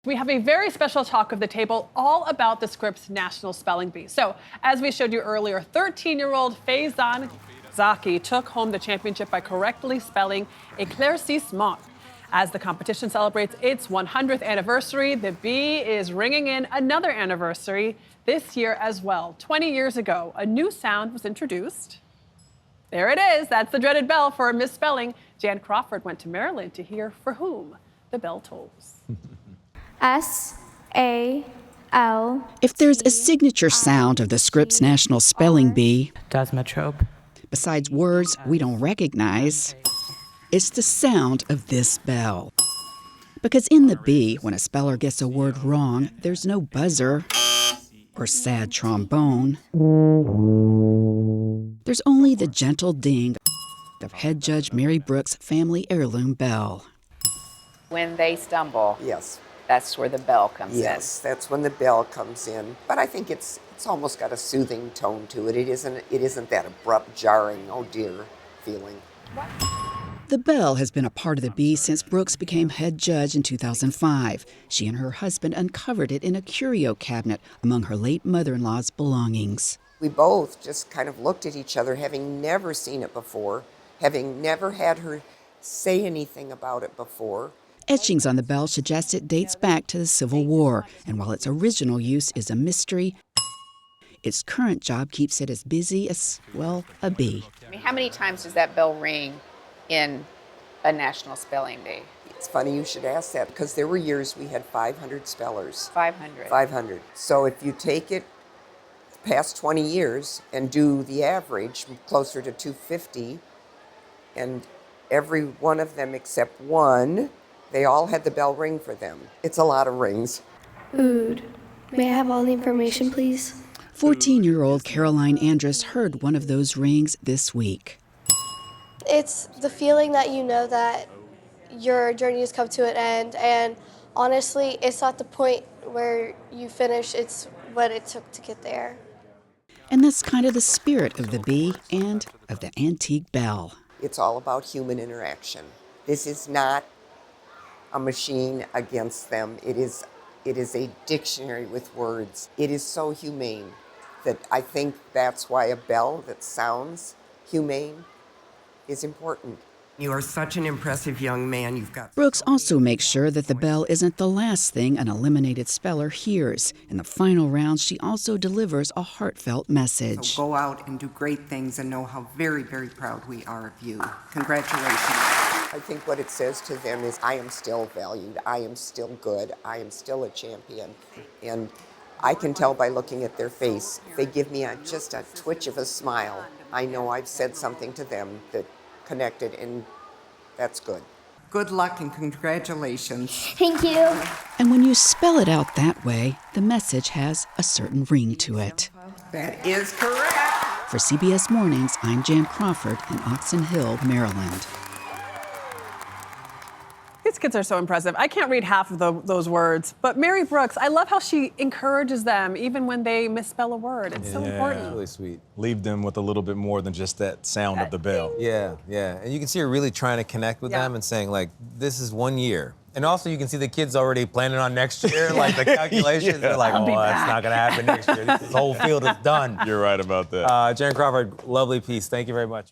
We have a very special talk of the table all about the Scripps National Spelling Bee. So, as we showed you earlier, 13-year-old Faizan Zaki took home the championship by correctly spelling éclaircissement. As the competition celebrates its 100th anniversary, the Bee is ringing in another anniversary this year as well. 20 years ago, a new sound was introduced. There it is. That's the dreaded bell for misspelling. Jan Crawford went to Maryland to hear for whom the bell tolls. S-A-L. If there's a signature sound of the Scripps National Spelling Bee, Desmotrope. besides words we don't recognize, it's the sound of this bell. Because in the Bee, when a speller gets a word wrong, there's no buzzer or sad trombone. There's only the gentle ding of Head Judge Mary Brooks' family heirloom bell. When they stumble, Yes. that's where the bell comes in. Yes, that's when the bell comes in. But I think it's almost got a soothing tone to it. It isn't that abrupt, jarring, oh dear feeling. The bell has been a part of the Bee since Brooks became head judge in 2005. She and her husband uncovered it in a curio cabinet among her late mother-in-law's belongings. We both just kind of looked at each other, having never seen it before, having never had her say anything about it before. Etchings on the bell suggest it dates back to the Civil War, and while its original use is a mystery, its current job keeps it as busy as, well, a bee. I mean, how many times does that bell ring in a National Spelling Bee? It's funny you should ask that, because there were years we had 500 spellers. 500. 500. So if you take it past 20 years and do the average, closer to 250, and every one of them except one, they all had the bell ring for them. It's a lot of rings. Food. May I have all the information, please? 14-year-old Caroline Andrus heard one of those rings this week. It's the feeling that you know that your journey has come to an end, and honestly, it's not the point where you finish, it's what it took to get there. And that's kind of the spirit of the Bee and of the antique bell. It's all about human interaction. This is not a machine against them. It is a dictionary with words. It is so humane that I think that's why a bell that sounds humane is important. You are such an impressive young man. You've got Brooks also makes sure that the bell isn't the last thing an eliminated speller hears. In the final round, she also delivers a heartfelt message. So go out and do great things and know how very, very proud we are of you. Congratulations. I think what it says to them is, I am still valued, I am still good, I am still a champion. And I can tell by looking at their face, if they give me just a twitch of a smile, I know I've said something to them that connected, and that's good. Good luck and congratulations. Thank you. And when you spell it out that way, the message has a certain ring to it. That is correct. For CBS Mornings, I'm Jan Crawford in Oxon Hill, Maryland. These kids are so impressive. I can't read half of those words, but Mary Brooks, I love how she encourages them even when they misspell a word. It's so important. Really sweet. Leave them with a little bit more than just that sound of the bell. Yeah. And you can see her really trying to connect with them and saying, like, this is 1 year. And also you can see the kids already planning on next year, like the calculations. They're like, oh, that's not going to happen next year. This whole field is done. You're right about that. Jan Crawford, lovely piece. Thank you very much.